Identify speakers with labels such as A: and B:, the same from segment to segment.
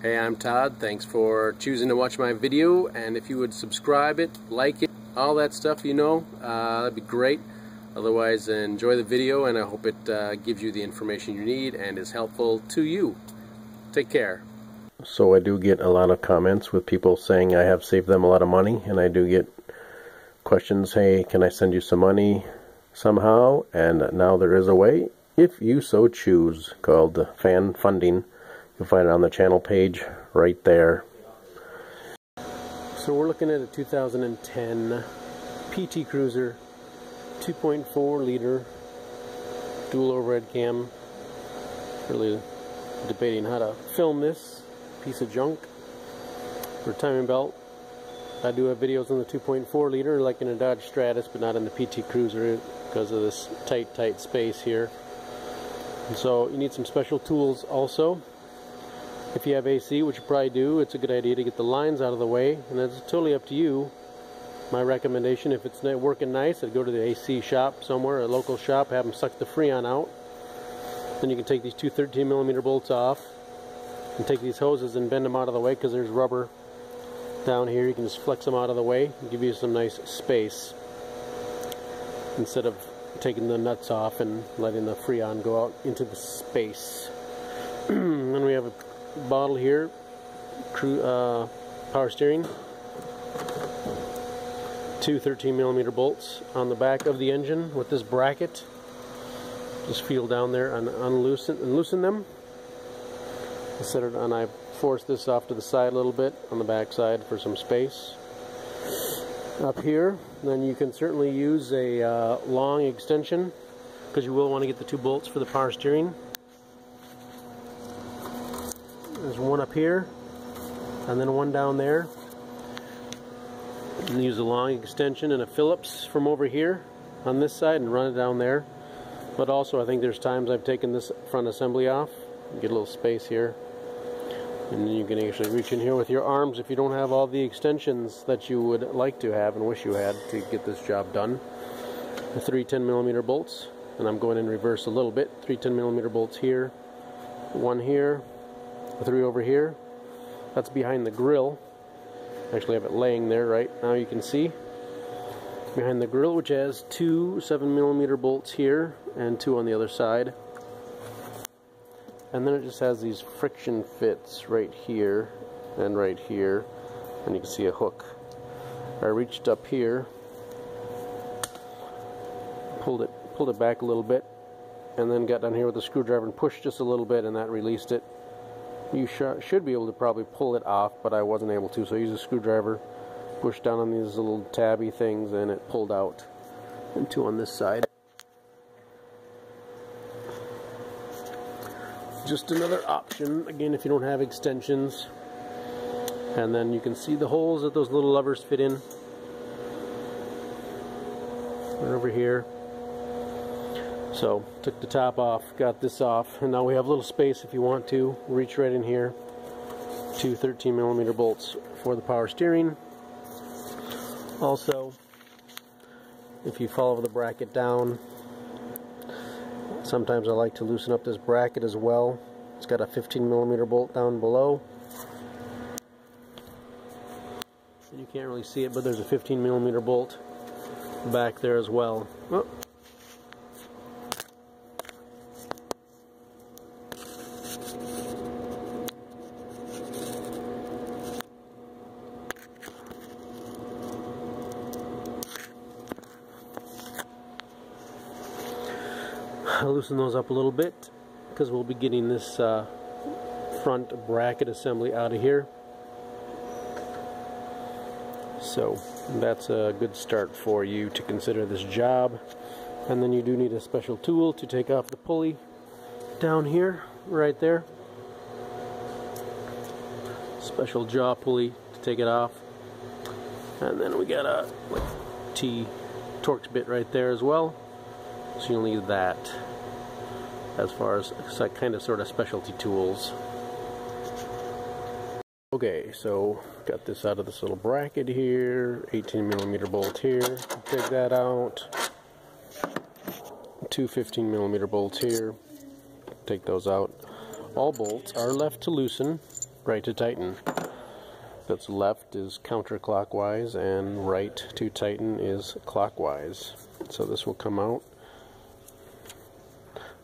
A: Hey, I'm Todd. Thanks for choosing to watch my video, and if you would subscribe it, like it, all that stuff, you know, that'd be great. Otherwise, enjoy the video, and I hope it gives you the information you need and is helpful to you. Take care. So I do get a lot of comments with people saying I have saved them a lot of money, and I do get questions, hey, can I send you some money somehow? And now there is a way, if you so choose, called fan funding. You'll find it on the channel page right there. So we're looking at a 2010 PT Cruiser 2.4 liter dual overhead cam. Really debating how to film this piece of junk. For timing belt, I do have videos on the 2.4 liter like in a Dodge Stratus, but not in the PT Cruiser because of this tight space here. And so you need some special tools also. If you have AC, which you probably do, it's a good idea to get the lines out of the way, and that's totally up to you. My recommendation, if it's not working nice, I'd go to the AC shop somewhere, a local shop, have them suck the freon out. Then you can take these two 13mm bolts off and take these hoses and bend them out of the way because there's rubber down here. You can just flex them out of the way and give you some nice space instead of taking the nuts off and letting the freon go out into the space. Then we have a bottle here, power steering, two 13mm bolts on the back of the engine with this bracket. Just feel down there and loosen them. And I force this off to the side a little bit on the back side for some space. Up here, then you can certainly use a long extension because you will want to get the two bolts for the power steering. There's one up here and then one down there. And use a long extension and a Phillips from over here on this side and run it down there. But also I think there's times I've taken this front assembly off, get a little space here, and then you can actually reach in here with your arms if you don't have all the extensions that you would like to have and wish you had to get this job done. The three 10mm bolts, and I'm going in reverse a little bit. Three 10mm bolts here, one here, three over here. That's behind the grill. Actually have it laying there right now, you can see behind the grill, which has two 7mm bolts here and two on the other side. And then it just has these friction fits right here and right here, and you can see a hook. I reached up here, pulled it back a little bit, and then got down here with the screwdriver and pushed just a little bit, and that released it. You should be able to probably pull it off, but I wasn't able to, so I used a screwdriver, pushed down on these little tabby things, and it pulled out. And two on this side. Just another option, again, if you don't have extensions. And then you can see the holes that those little levers fit in. Right over here. So, took the top off, got this off, and now we have a little space if you want to. Reach right in here. Two 13mm bolts for the power steering. Also, if you follow the bracket down, sometimes I like to loosen up this bracket as well. It's got a 15mm bolt down below. You can't really see it, but there's a 15mm bolt back there as well. Oh. I'll loosen those up a little bit because we'll be getting this front bracket assembly out of here. So that's a good start for you to consider this job. And then you do need a special tool to take off the pulley down here, right there. Special jaw pulley to take it off. And then we got a T-Torx bit right there as well. So you'll need that as far as kind of sort of specialty tools. Okay, so got this out of this little bracket here, 18mm bolt here, take that out, two 15mm bolts here, take those out. All bolts are left to loosen right to tighten. That's left is counterclockwise and right to tighten is clockwise. So this will come out.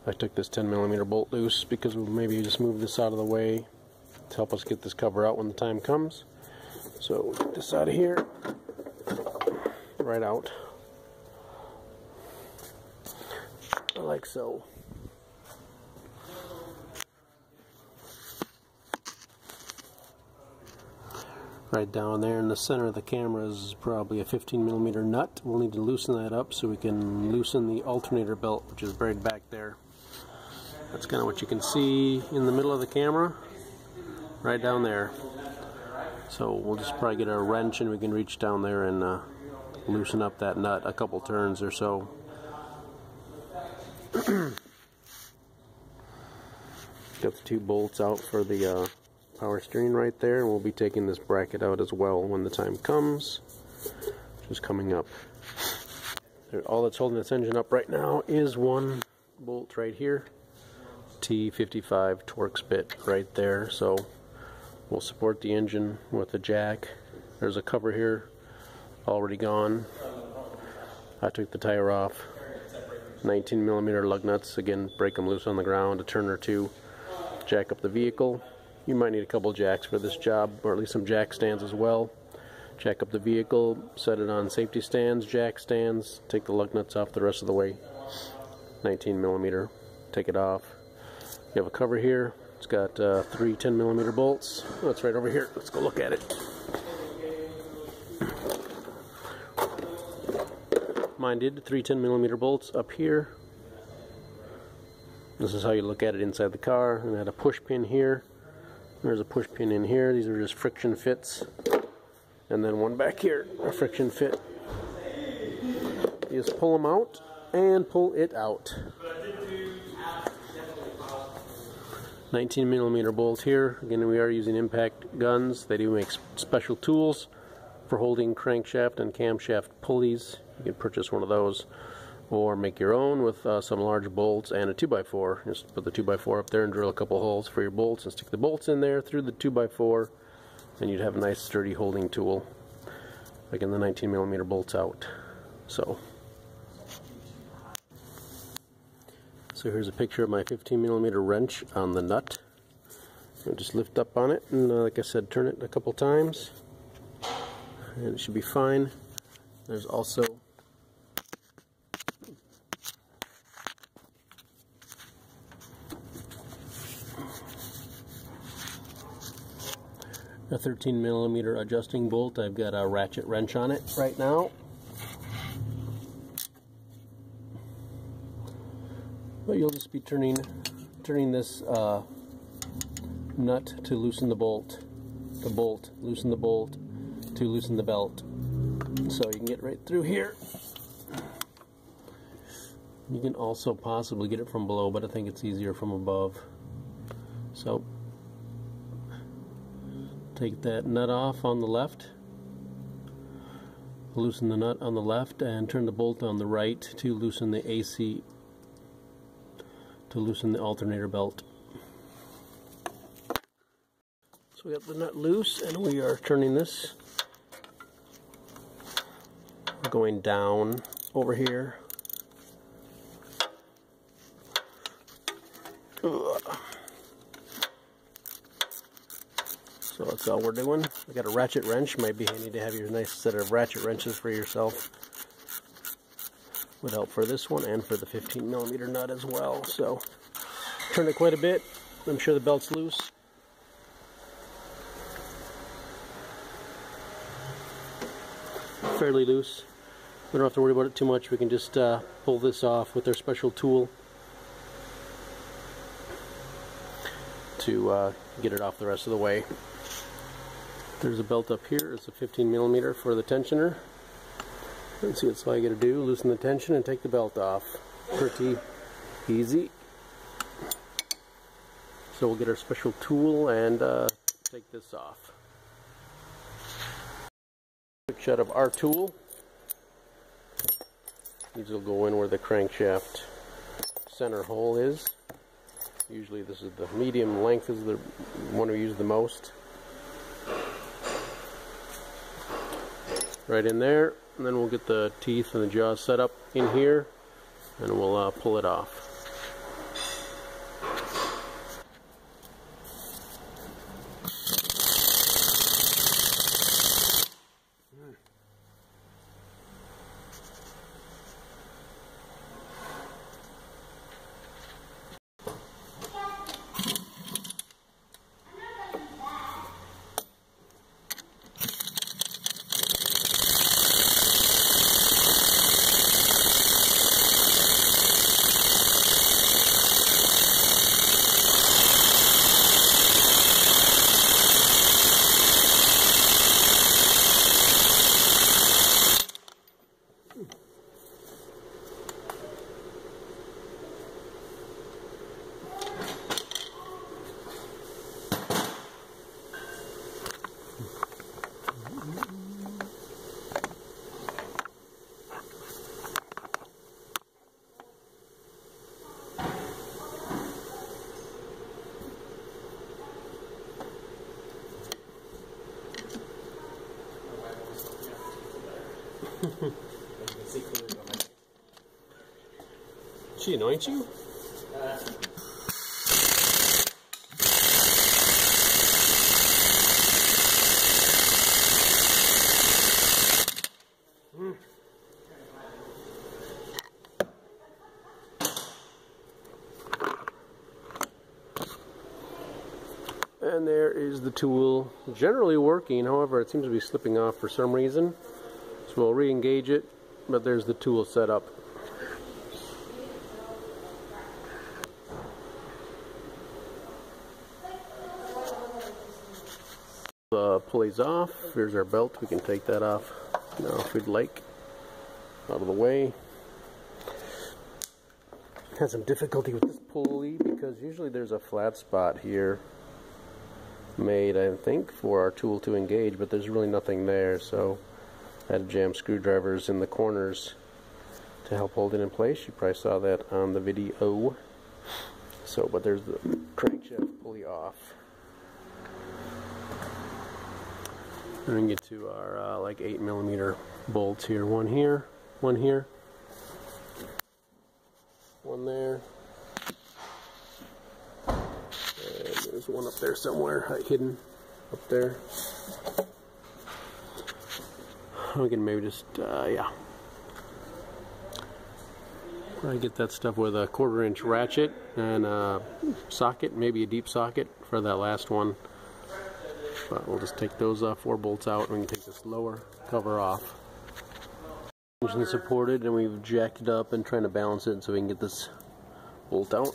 A: I took this 10mm bolt loose because we'll maybe just move this out of the way to help us get this cover out when the time comes. So get this out of here, right out, like so. Right down there in the center of the camera is probably a 15mm nut. We'll need to loosen that up so we can loosen the alternator belt, which is buried back there. That's kind of what you can see in the middle of the camera, right down there. So we'll just probably get a wrench and we can reach down there and loosen up that nut a couple turns or so. Got the two bolts out for the power steering right there, and we'll be taking this bracket out as well when the time comes, which is coming up. All that's holding this engine up right now is one bolt right here, T55 Torx bit right there. So we'll support the engine with a jack. There's a cover here already gone. I took the tire off. 19mm lug nuts, again, break them loose on the ground, a turn or two, jack up the vehicle. You might need a couple jacks for this job, or at least some jack stands as well. Jack up the vehicle, set it on safety stands, jack stands, take the lug nuts off the rest of the way. 19mm, take it off. You have a cover here. It's got 3 10mm bolts. Oh, it's right over here. Let's go look at it. Mine did 3 10mm bolts up here. This is how you look at it inside the car. And I had a push pin here. There's a push pin in here. These are just friction fits. And then one back here, a friction fit. You just pull them out and pull it out. 19mm bolt here. Again, we are using impact guns. They do make special tools for holding crankshaft and camshaft pulleys. You can purchase one of those or make your own with some large bolts and a 2x4. Just put the 2x4 up there and drill a couple holes for your bolts and stick the bolts in there through the 2x4, and you'd have a nice sturdy holding tool. Again, the 19mm bolts out. So here's a picture of my 15mm wrench on the nut. I'll just lift up on it and like I said, turn it a couple times and it should be fine. There's also a 13mm adjusting bolt. I've got a ratchet wrench on it right now. But you'll just be turning this nut to loosen the bolt, loosen the bolt to loosen the belt. So you can get right through here. You can also possibly get it from below, but I think it's easier from above. So take that nut off on the left, loosen the nut on the left, and turn the bolt on the right to loosen the AC, to loosen the alternator belt. So we got the nut loose and we are turning this, going down over here. So that's all we're doing. We got a ratchet wrench. Might be handy to have your nice set of ratchet wrenches for yourself. Would help for this one and for the 15mm nut as well. So turn it quite a bit. I'm sure the belt's loose. Fairly loose. We don't have to worry about it too much. We can just pull this off with our special tool to get it off the rest of the way. There's a belt up here. It's a 15mm for the tensioner. Let's see, that's all you got to do. Loosen the tension and take the belt off. Pretty easy. So we'll get our special tool and take this off. Quick shot of our tool. These will go in where the crankshaft center hole is. Usually this is the medium length is the one we use the most. Right in there, and then we'll get the teeth and the jaws set up in here, and we'll pull it off. She anoint you? And there is the tool generally working, however it seems to be slipping off for some reason. So we'll re-engage it, but there's the tool set up. The pulley's off. Here's our belt. We can take that off now if we'd like. Out of the way. Had some difficulty with this pulley because usually there's a flat spot here made, I think, for our tool to engage, but there's really nothing there, so I had to jam screwdrivers in the corners to help hold it in place. You probably saw that on the video. So, but there's the crankshaft pulley off. And we can get to our like 8mm bolts here. One here, one here, one there, and there's one up there somewhere, hidden up there. We can maybe just, yeah. Probably get that stuff with a 1/4-inch ratchet and a socket, maybe a deep socket for that last one. But we'll just take those 4 bolts out, and we can take this lower cover off. Engine supported, and we've jacked it up and trying to balance it so we can get this bolt out.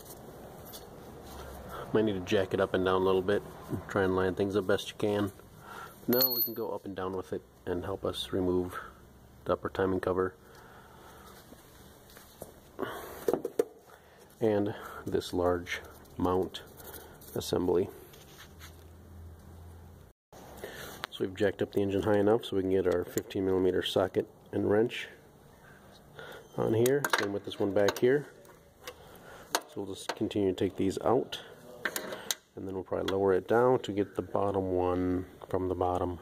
A: Might need to jack it up and down a little bit and try and line things up best you can. Now we can go up and down with it and help us remove the upper timing cover and this large mount assembly. So we've jacked up the engine high enough so we can get our 15mm socket and wrench on here. Same with this one back here. So we'll just continue to take these out, and then we'll probably lower it down to get the bottom one from the bottom.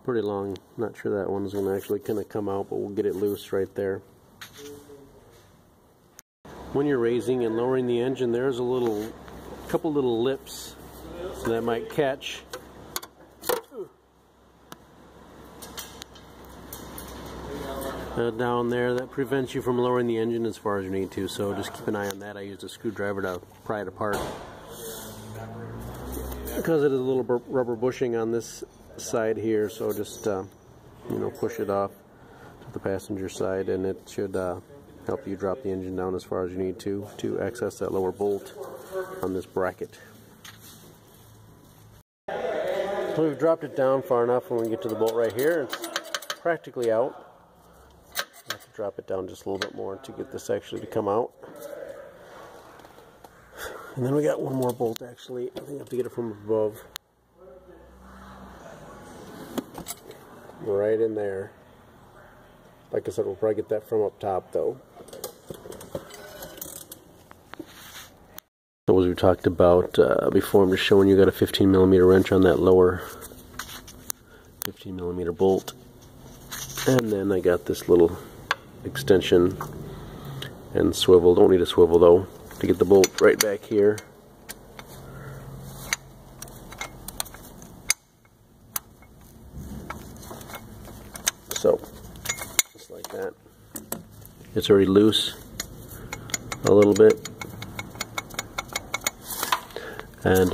A: Pretty long. Not sure that one's going to actually kind of come out, but we'll get it loose right there. When you're raising and lowering the engine, there's a couple little lips that might catch. Down there that prevents you from lowering the engine as far as you need to, so just keep an eye on that. I used a screwdriver to pry it apart because it is a little rubber bushing on this side here, so just you know, push it off to the passenger side, and it should help you drop the engine down as far as you need to access that lower bolt on this bracket. So we've dropped it down far enough when we get to the bolt right here. It's practically out. I have to drop it down just a little bit more to get this actually to come out. And then we got one more bolt actually. I think I have to get it from above. right in there. Like I said, we'll probably get that from up top though. So as we talked about before, I'm just showing you got a 15mm wrench on that lower 15mm bolt. And then I got this little extension and swivel. Don't need a swivel though to get the bolt right back here. So, just like that. It's already loose a little bit. And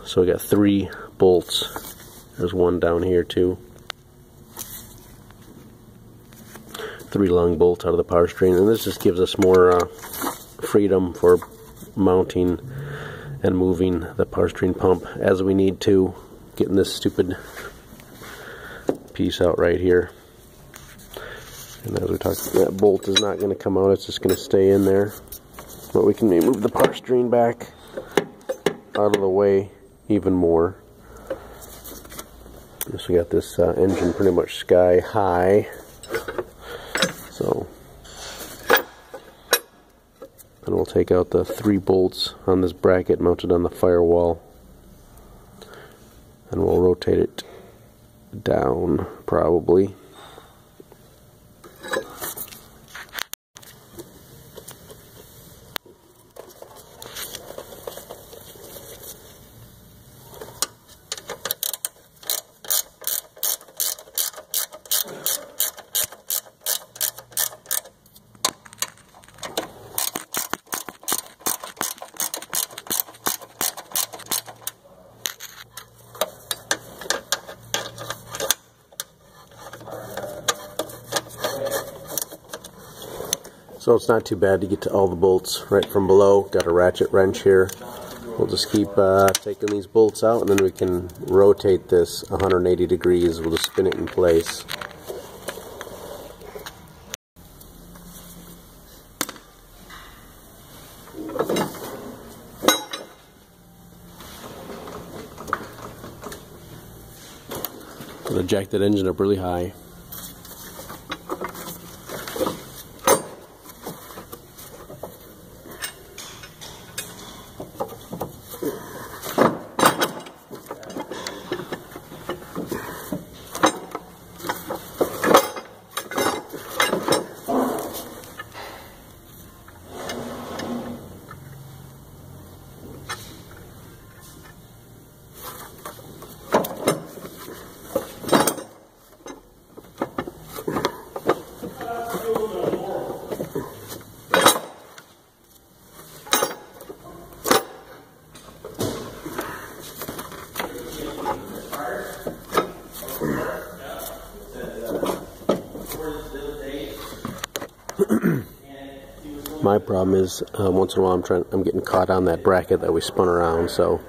A: so I got 3 bolts. There's one down here too. 3 long bolts out of the power string, and this just gives us more freedom for mounting and moving the power string pump as we need to. Getting this stupid piece out right here. And as we talked, that bolt is not going to come out, it's just going to stay in there. But we can move the power string back out of the way even more. So we got this engine pretty much sky high. So, and we'll take out the 3 bolts on this bracket mounted on the firewall. And we'll rotate it down probably. So it's not too bad to get to all the bolts right from below. Got a ratchet wrench here. We'll just keep taking these bolts out, and then we can rotate this 180 degrees. We'll just spin it in place. Gonna jack that engine up really high. My problem is once in a while I'm getting caught on that bracket that we spun around, so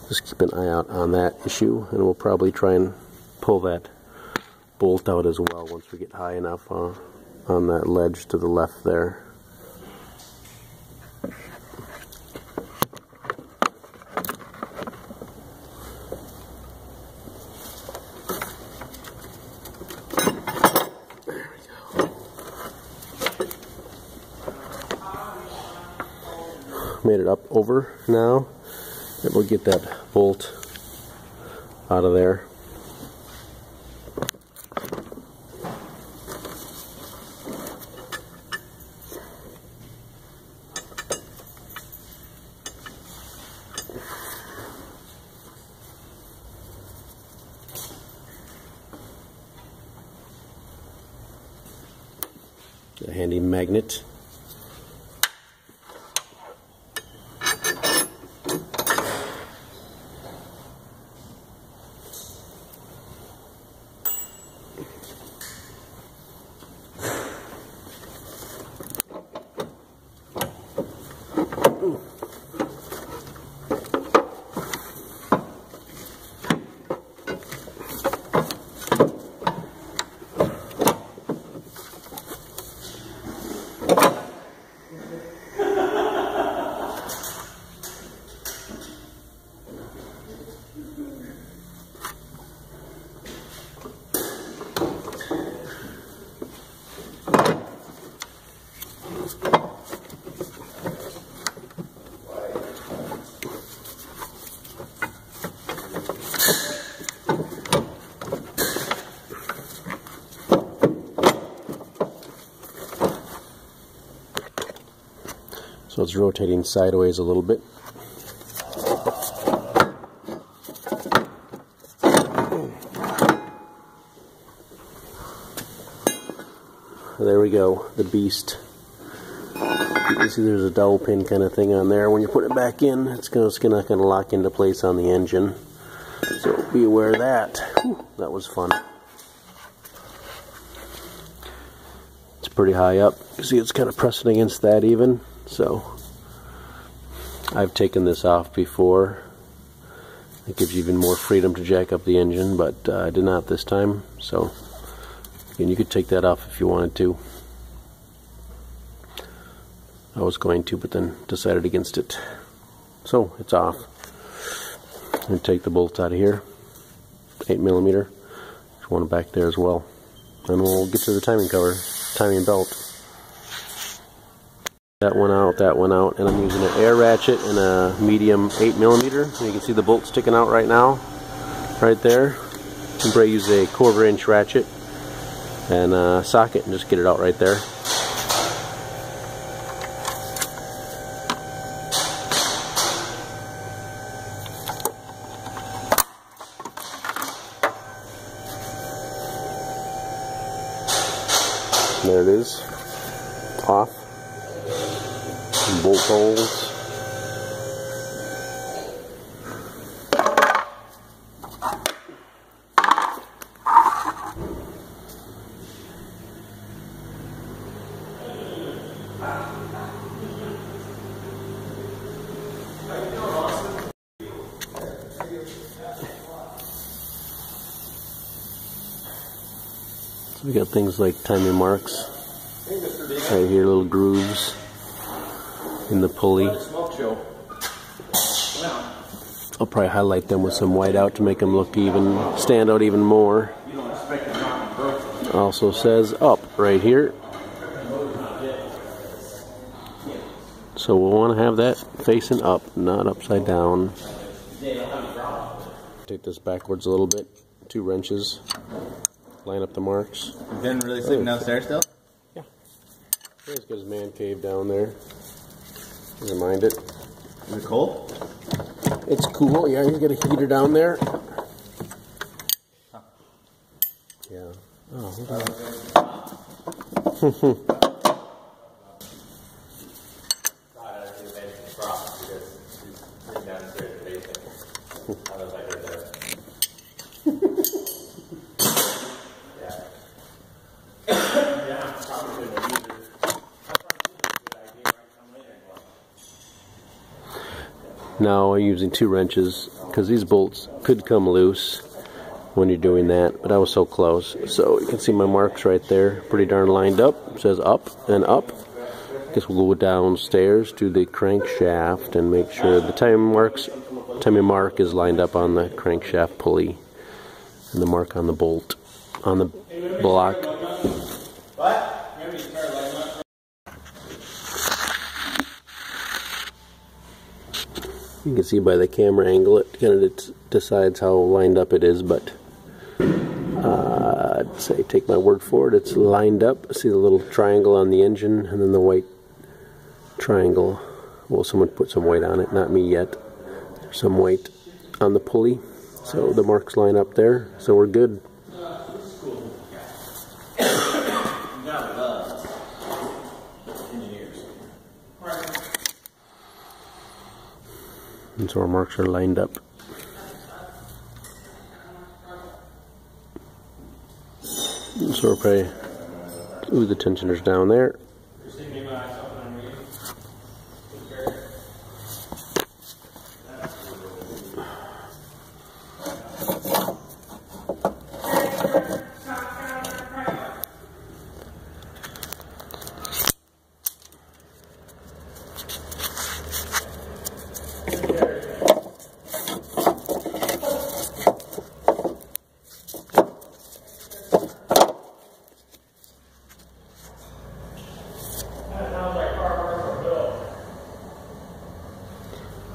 A: just keep an eye out on that issue, and we'll probably try and pull that bolt out as well once we get high enough on that ledge to the left there. Made it up over now, and we'll get that bolt out of there. A handy magnet. So it's rotating sideways a little bit. There we go, the beast. You can see there's a dowel pin kind of thing on there. When you put it back in, it's not going to lock into place on the engine. So be aware of that. Whew, that was fun. It's pretty high up. You see it's kind of pressing against that even. So I've taken this off before. It gives you even more freedom to jack up the engine, but I did not this time. So again, you could take that off if you wanted to. I was going to, but then decided against it. So it's off. And take the bolts out of here. 8mm. There's one back there as well. And we'll get to the timing cover, timing belt. That one out, and I'm using an air ratchet and a medium 8mm. And you can see the bolt sticking out right now, right there. And Bray used a 1/4 inch ratchet and a socket and just get it out right there. There it is, off, bolt holes. So we got things like timing marks right here, little grooves in the pulley. I'll probably highlight them with some white out to make them look even, stand out even more. Also says up right here. So we'll want to have that facing up, not upside down. Take this backwards a little bit, 2 wrenches. Line up the marks.
B: You've been really sleeping downstairs still?
A: Yeah. He's got his man cave down there. Doesn't mind it.
B: Is it cold?
A: It's cool, yeah, he's got a heater down there.
B: Huh.
A: Yeah. Oh, Now I'm using 2 wrenches because these bolts could come loose when you're doing that, but I was so close. So you can see my marks right there, pretty darn lined up. It says up and up. Guess we'll go downstairs to the crankshaft and make sure the timing mark is lined up on the crankshaft pulley and the mark on the bolt on the block.
B: What?
A: You can see by the camera angle it kind of decides how lined up it is, but I'd say take my word for it, it's lined up. See the little triangle on the engine and then the white triangle. Well, someone put some weight on it, not me yet. There's some weight on the pulley, so the marks line up there, so we're good. And so our marks are lined up. And so we're probably, ooh, the tensioner's down there.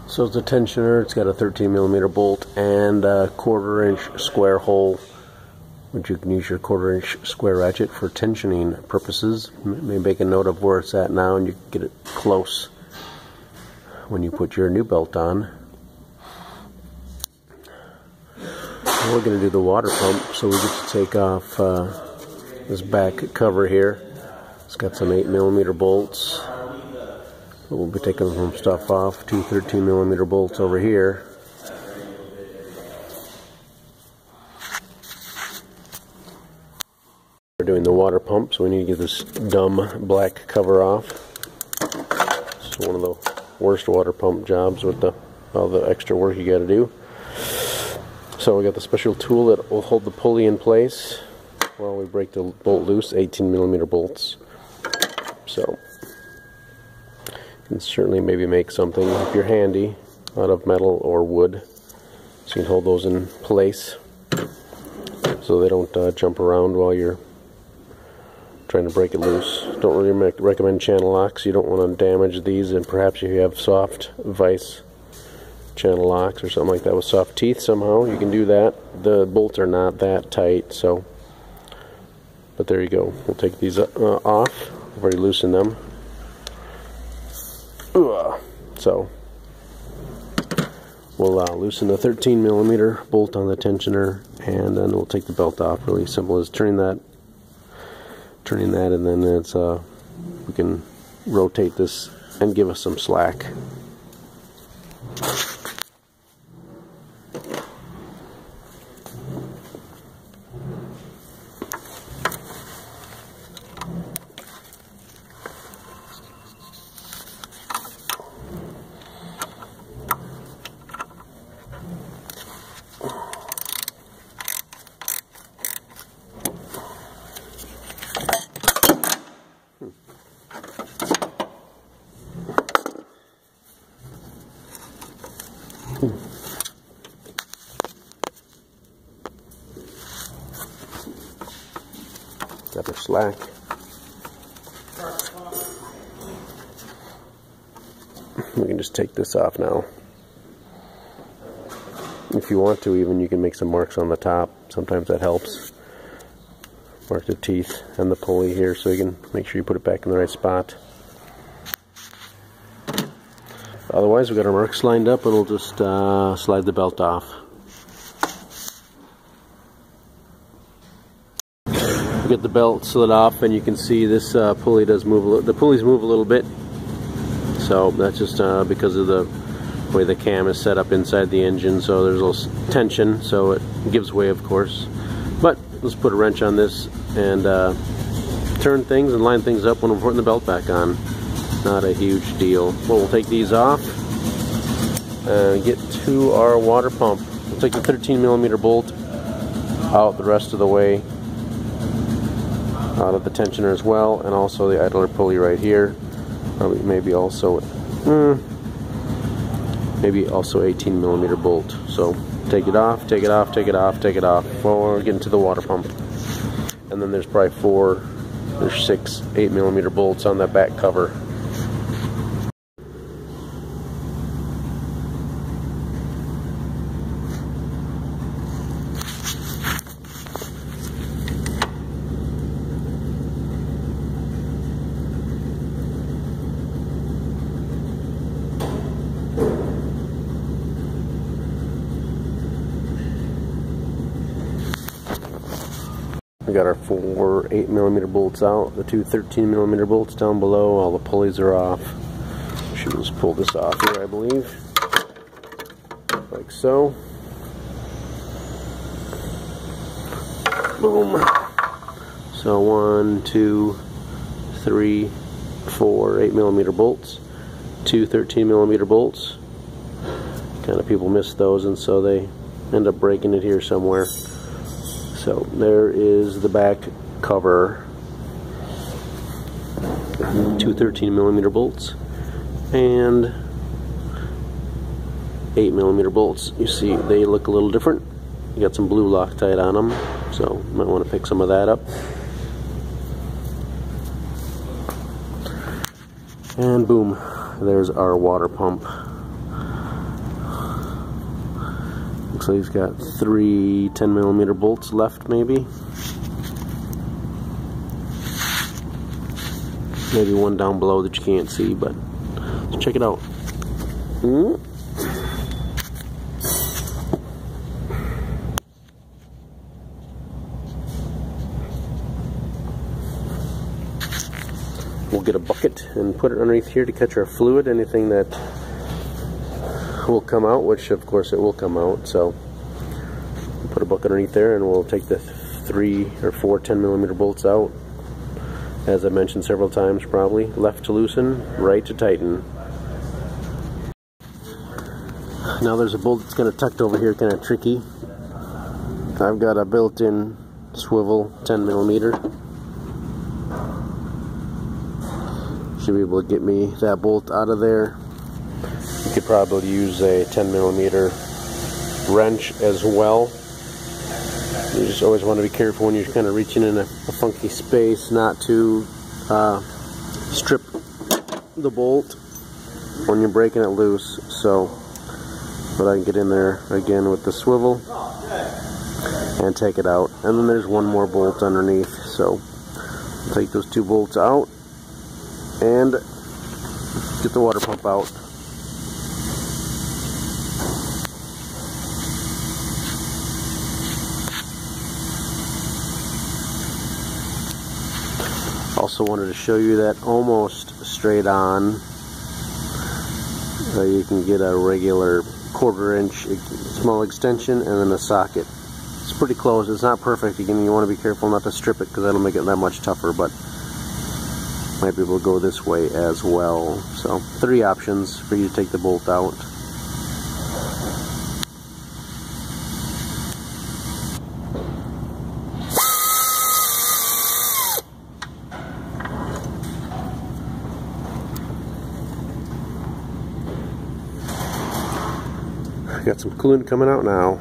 A: So it's a tensioner. It's got a 13mm bolt and a 1/4 inch square hole, which you can use your 1/4 inch square ratchet for tensioning purposes. Maybe make a note of where it's at now and you can get it close when you put your new belt on. We're going to do the water pump, so we get to take off this back cover here. It's got some 8mm bolts. We'll be taking some stuff off. 2 13mm bolts over here. We're doing the water pump, so we need to get this dumb black cover off. It's one of the worst water pump jobs with all the extra work you got to do. So we got the special tool that will hold the pulley in place while we break the bolt loose. 18mm bolts. So you can certainly maybe make something if you're handy out of metal or wood, so you can hold those in place so they don't jump around while you're trying to break it loose. Don't really recommend channel locks. You don't want to damage these, and perhaps if you have soft vise channel locks or something like that with soft teeth somehow, you can do that. The bolts are not that tight, so, but there you go. We'll take these off. I've already loosened them. So we'll loosen the 13mm bolt on the tensioner, and then we'll take the belt off. Really simple as turning that, and then it's we can rotate this and give us some slack. Got our slack. We can just take this off now. If you want to, even you can make some marks on the top. Sometimes that helps. Mark the teeth and the pulley here so you can make sure you put it back in the right spot. Otherwise, we've got our marks lined up, and we'll just slide the belt off. We get the belt slid off, and you can see this pulley does move. The pulleys move a little bit, so that's just because of the way the cam is set up inside the engine. So there's a little tension, so it gives way, of course. But let's put a wrench on this and turn things and line things up when we're putting the belt back on. Not a huge deal. Well, we'll take these off and get to our water pump. We'll take the 13mm bolt out the rest of the way, out of the tensioner as well, and also the idler pulley right here. Probably maybe also 18mm bolt. So take it off, take it off, take it off, take it off. Well, we're getting to the water pump. And then there's probably 6 8mm bolts on that back cover. We got our 4 8mm bolts out, the 2 13mm bolts down below. All the pulleys are off. We should just pull this off here, I believe, like so. Boom. So 1, 2, 3, 4 8mm bolts, 2 13mm bolts. Kind of people miss those, and so they end up breaking it here somewhere. So there is the back cover. 2 13mm bolts and 8mm bolts. You see they look a little different. You got some blue Loctite on them, so you might want to pick some of that up. And boom, there's our water pump. Looks like he's got 3 10mm bolts left, maybe. Maybe one down below that you can't see, but let's check it out. We'll get a bucket and put it underneath here to catch our fluid, anything that will come out, which of course it will come out. So we'll put a bucket underneath there and we'll take the 3 or 4 10mm bolts out. As I mentioned several times, probably left to loosen, right to tighten. Now there's a bolt that's kind of tucked over here, kind of tricky. I've got a built-in swivel 10mm. Should be able to get me that bolt out of there. You could probably use a 10mm wrench as well. You just always want to be careful when you're kind of reaching in a funky space not to strip the bolt when you're breaking it loose. So, but I can get in there again with the swivel and take it out. And then there's one more bolt underneath. So I'll take those 2 bolts out and get the water pump out. Also wanted to show you that almost straight on. You can get a regular 1/4 inch small extension and then a socket. It's pretty close. It's not perfect. Again, you want to be careful not to strip it because that'll make it that much tougher, but might be able to go this way as well. So 3 options for you to take the bolt out. Got some coolant coming out now.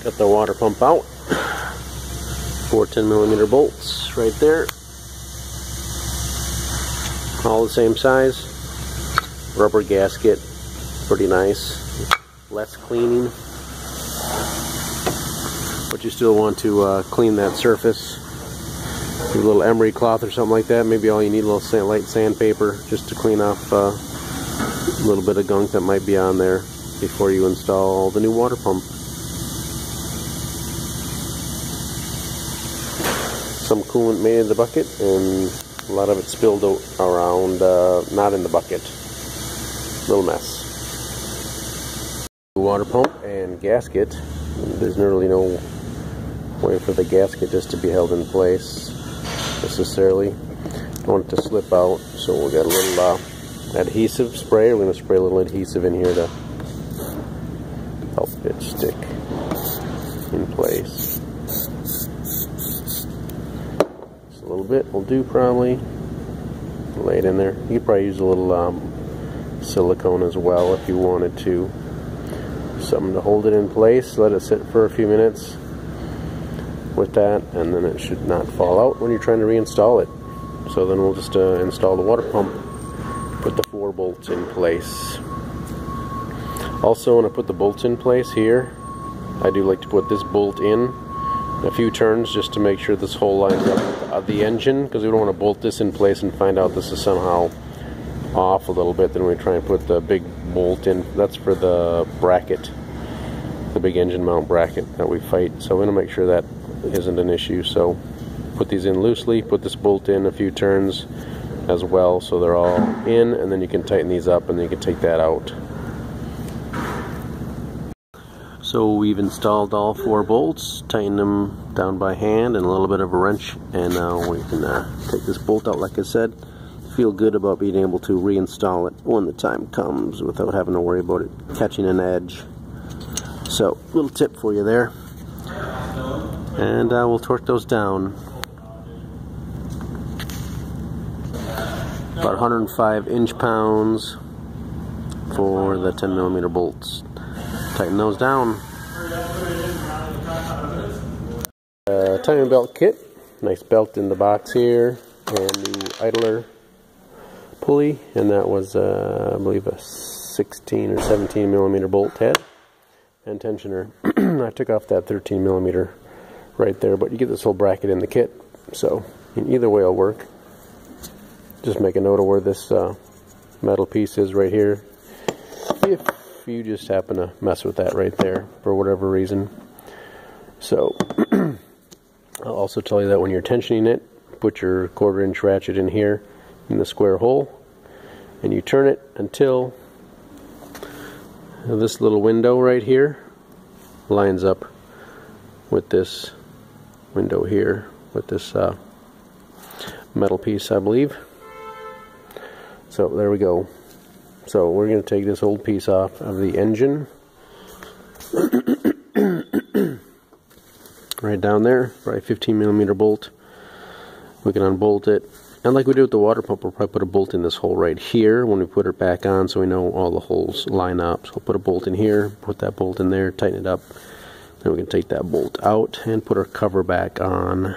A: Got the water pump out. 4 10mm bolts right there. All the same size. Rubber gasket. Pretty nice. Less cleaning. But you still want to clean that surface with a little emery cloth or something like that. Maybe all you need a little light sandpaper just to clean off a little bit of gunk that might be on there before you install the new water pump. Some coolant made in the bucket and a lot of it spilled around, not in the bucket. Little mess. Water pump and gasket. There's really no way for the gasket just to be held in place necessarily. Don't want it to slip out, so we'll get a little adhesive spray. We're going to spray a little adhesive in here to help it stick in place. Just a little bit will do probably. Lay it in there. You could probably use a little silicone as well if you wanted to. Something to hold it in place, let it sit for a few minutes with that, and then it should not fall out when you're trying to reinstall it. So then we'll just install the water pump, put the 4 bolts in place. Also, when I put the bolts in place here, I do like to put this bolt in a few turns just to make sure this hole lines up with the engine, because we don't want to bolt this in place and find out this is somehow off a little bit. Then we try and put the big bolt in. That's for the bracket, the big engine mount bracket that we fight. So we're going to make sure that isn't an issue. So put these in loosely, put this bolt in a few turns as well so they're all in, and then you can tighten these up and then you can take that out. So we've installed all 4 bolts, tightened them down by hand and a little bit of a wrench, and now we can take this bolt out. Like I said, feel good about being able to reinstall it when the time comes without having to worry about it catching an edge. So, little tip for you there. And we'll torque those down. About 105 inch-pounds for the 10mm bolts. Tighten those down. Timing belt kit. Nice belt in the box here. And new idler pulley, and that was I believe a 16 or 17mm bolt head. and tensioner. I took off that 13mm right there, but you get this whole bracket in the kit, so either way will work. Just make a note of where this metal piece is right here, if you just happen to mess with that right there for whatever reason. So I'll also tell you that when you're tensioning it, put your 1/4" ratchet in here in the square hole, and you turn it until this little window right here lines up with this window here, with this metal piece, I believe. So there we go. So we're going to take this old piece off of the engine. Right down there, right, 15mm bolt. We can unbolt it. And like we did with the water pump, we'll probably put a bolt in this hole right here when we put it back on, so we know all the holes line up. So we'll put a bolt in here, put that bolt in there, tighten it up. Then we can take that bolt out and put our cover back on.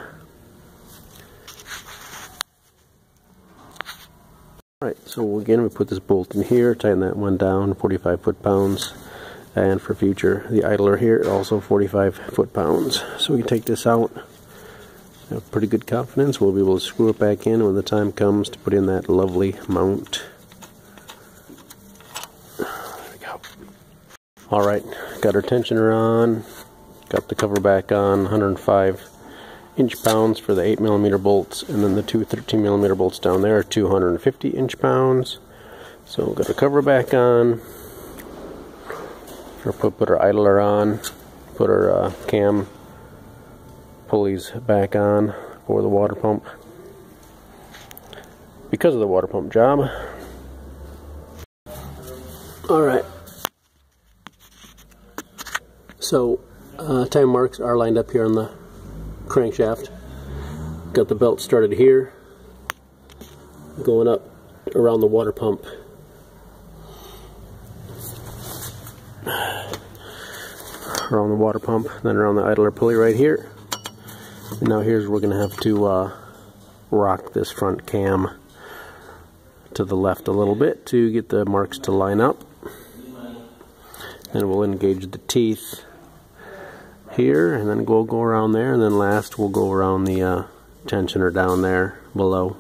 A: Alright, so again, we put this bolt in here, tighten that one down, 45 foot-pounds. And for future, the idler here, also 45 foot-pounds. So we can take this out. Have pretty good confidence we'll be able to screw it back in when the time comes to put in that lovely mount. There we go. Alright, got our tensioner on, got the cover back on, 105 inch-pounds for the 8mm bolts, and then the two 13mm bolts down there are 250 inch-pounds. So we'll get the cover back on, put our idler on, put our cam pulleys back on for the water pump, because of the water pump job. Alright, so time marks are lined up here on the crankshaft. Got the belt started here, going up around the water pump. Around the water pump, then around the idler pulley right here. And now here's where we're going to have to rock this front cam to the left a little bit to get the marks to line up. Then we'll engage the teeth here, and then we'll go around there, and then last we'll go around the tensioner down there below.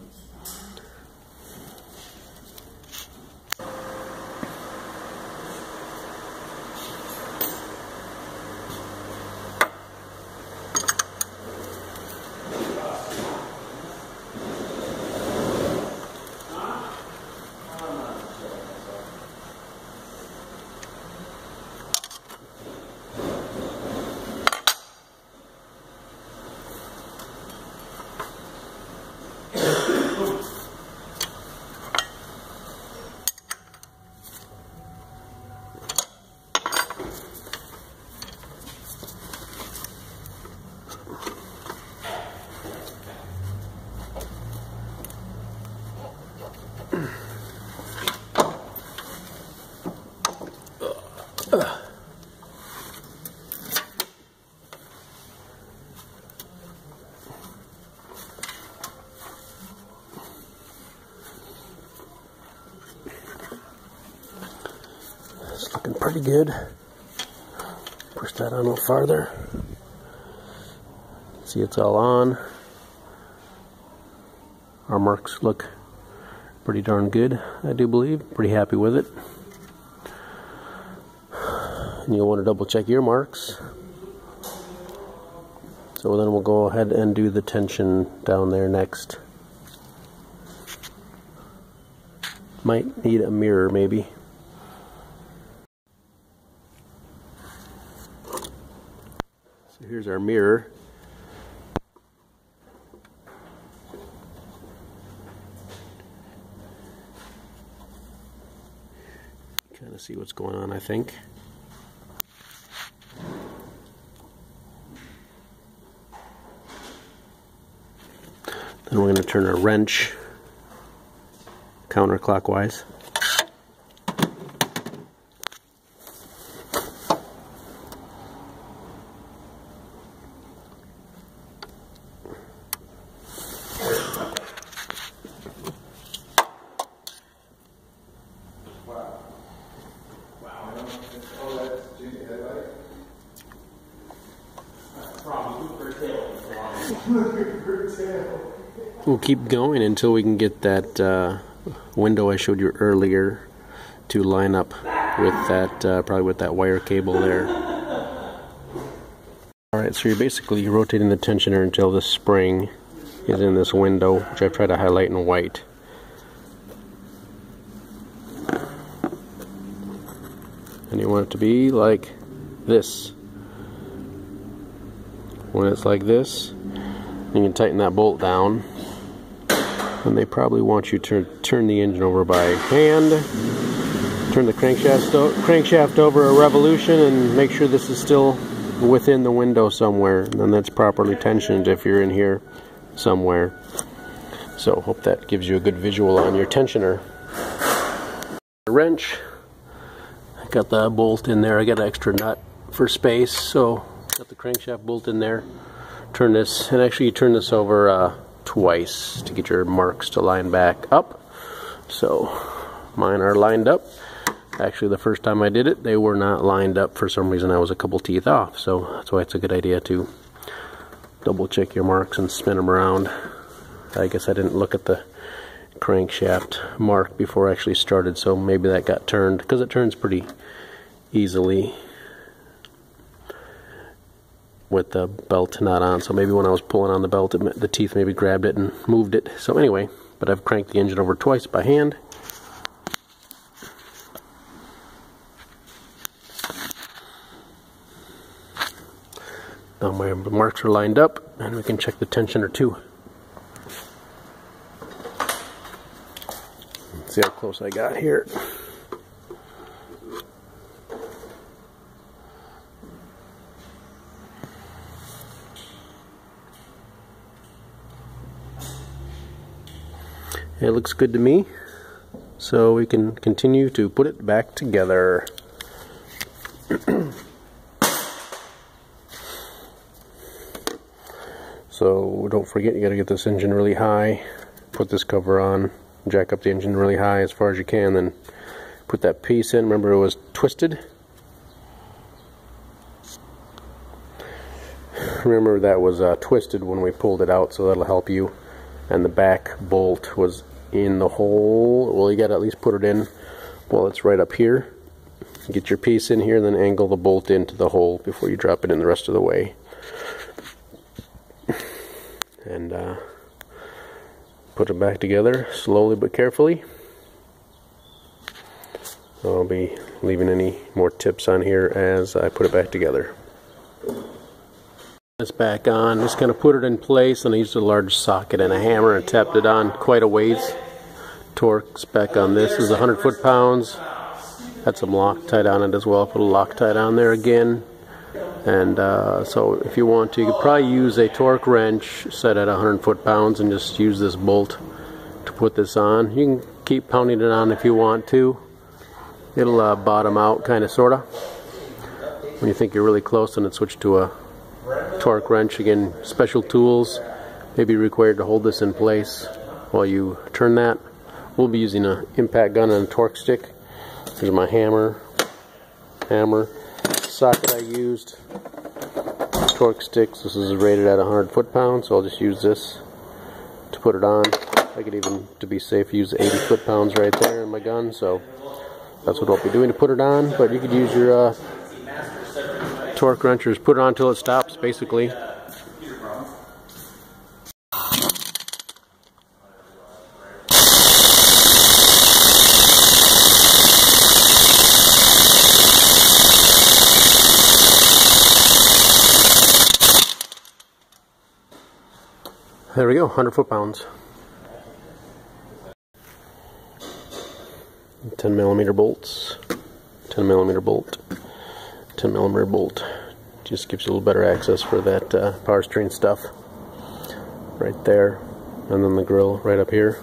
A: It's looking pretty good. Push that on a little farther. See, it's all on. Our marks look pretty darn good, I do believe. Pretty happy with it. And you'll want to double check your marks. So then we'll go ahead and do the tension down there next. Might need a mirror maybe. So here's our mirror. Kind of see what's going on, I think. Then we're going to turn our wrench counterclockwise.
B: Wow. Oh, that's junior headlight?
A: We'll keep going until we can get that window I showed you earlier to line up with that, probably with that wire cable there. Alright, so you're basically rotating the tensioner until the spring is in this window, which I've tried to highlight in white. And you want it to be like this. When it's like this, you can tighten that bolt down. And they probably want you to turn the engine over by hand, turn the crankshaft over a revolution, and make sure this is still within the window somewhere. And then that's properly tensioned if you're in here somewhere. So hope that gives you a good visual on your tensioner. The wrench, I got the bolt in there. I got an extra nut for space, so got the crankshaft bolt in there. Turn this, and actually you turn this over twice to get your marks to line back up. So mine are lined up. Actually, the first time I did it, they were not lined up. For some reason, I was a couple teeth off. So that's why it's a good idea to double check your marks and spin them around. I guess I didn't look at the crankshaft mark before I actually started, so maybe that got turned, because it turns pretty easily with the belt not on. So maybe when I was pulling on the belt, the teeth maybe grabbed it and moved it. So anyway, but I've cranked the engine over twice by hand. Now my marks are lined up, and we can check the tensioner too. Let's see how close I got here. It looks good to me, so we can continue to put it back together. So don't forget, you got to get this engine really high, put this cover on, jack up the engine really high as far as you can, then put that piece in. Remember, it was twisted. Remember, that was twisted when we pulled it out, so that'll help you. And the back bolt was in the hole. Well, you got to at least put it in while it's right up here. Get your piece in here, and then angle the bolt into the hole before you drop it in the rest of the way. And put it back together slowly but carefully. So I'll be leaving any more tips on here as I put it back together. This back on, just kind of put it in place, and I used a large socket and a hammer and tapped it on quite a ways. Torque spec on this is 100 foot-pounds. Had some Loctite on it as well. Put a Loctite on there again. And so if you want to, you could probably use a torque wrench set at 100 foot-pounds and just use this bolt to put this on. You can keep pounding it on if you want to. It'll bottom out, kind of, sort of. When you think you're really close, then it switch to a torque wrench. Again, special tools may be required to hold this in place while you turn that. We'll be using an impact gun and a torque stick. Here's my hammer. Socket I used. Torque sticks. This is rated at 100 foot-pounds, so I'll just use this to put it on. I could even, to be safe, use 80 foot-pounds right there in my gun, so that's what I'll be doing to put it on. But you could use your torque wrenchers, put it on until it stops, basically. There we go, 100 foot-pounds. 10mm bolts, 10mm bolt, 10mm bolt. Just gives you a little better access for that power steering stuff right there. And then the grill right up here.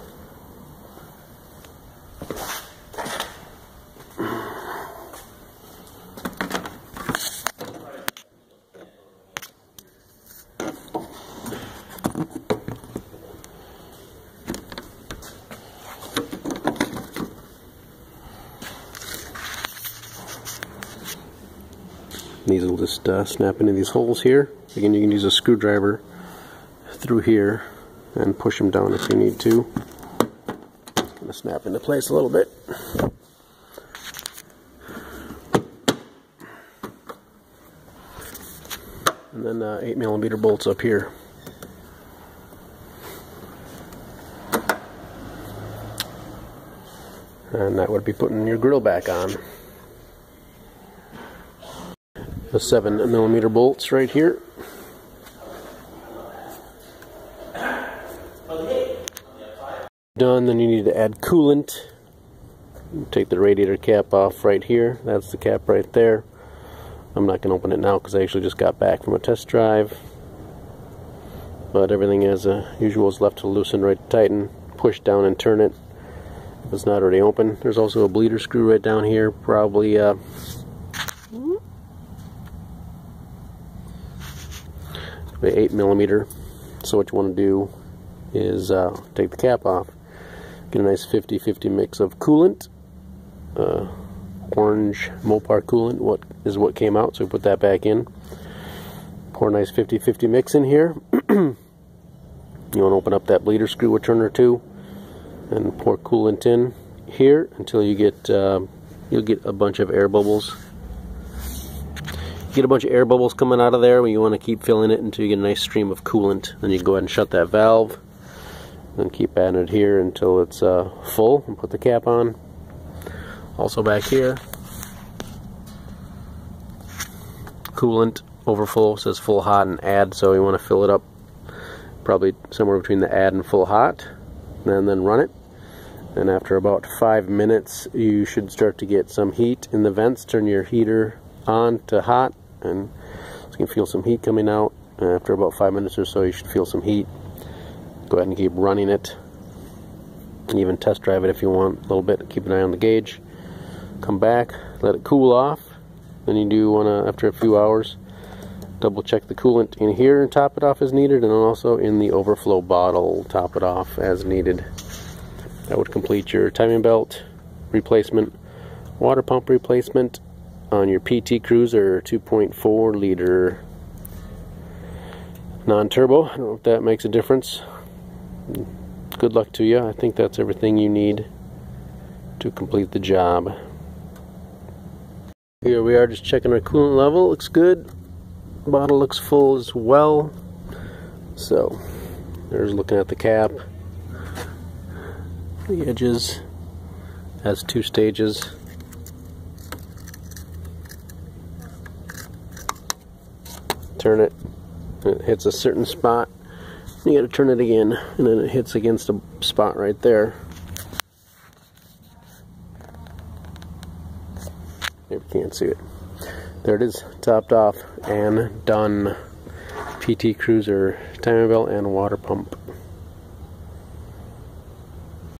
A: These will just snap into these holes here. Again, you can use a screwdriver through here and push them down if you need to. Gonna snap into place a little bit. And then 8mm bolts up here. And that would be putting your grill back on. The 7mm bolts right here. Done, then you need to add coolant. Take the radiator cap off right here. That's the cap right there. I'm not going to open it now because I actually just got back from a test drive. But everything as usual is left to loosen right to tighten. Push down and turn it if it's not already open. There's also a bleeder screw right down here, probably 8mm. So what you want to do is take the cap off, get a nice 50-50 mix of coolant, orange Mopar coolant, what came out, so we put that back in. Pour a nice 50-50 mix in here. You want to open up that bleeder screw a turn or two and pour coolant in here until you get you'll get a bunch of air bubbles. Get a bunch of air bubbles coming out of there. You want to keep filling it until you get a nice stream of coolant. Then you go ahead and shut that valve and keep adding it here until it's full, and put the cap on. Also back here, coolant overfull, says full hot and add, so you want to fill it up probably somewhere between the add and full hot, and then run it. And after about 5 minutes you should start to get some heat in the vents. Turn your heater on to hot, and you can feel some heat coming out. And after about 5 minutes or so you should feel some heat. Go ahead and keep running it. And even test drive it if you want a little bit. Keep an eye on the gauge. Come back, let it cool off. Then you do want to, after a few hours, double check the coolant in here and top it off as needed, and then also in the overflow bottle, top it off as needed. That would complete your timing belt replacement, water pump replacement on your PT Cruiser 2.4 liter non-turbo. I don't know if that makes a difference. Good luck to you. I think that's everything you need to complete the job. Here we are, just checking our coolant level. Looks good. Bottle looks full as well. So there's looking at the cap. The edges has 2 stages. Turn it, and it hits a certain spot. You got to turn it again, and then it hits against a spot right there. You can't see it. There it is, topped off and done. PT Cruiser timing belt and water pump.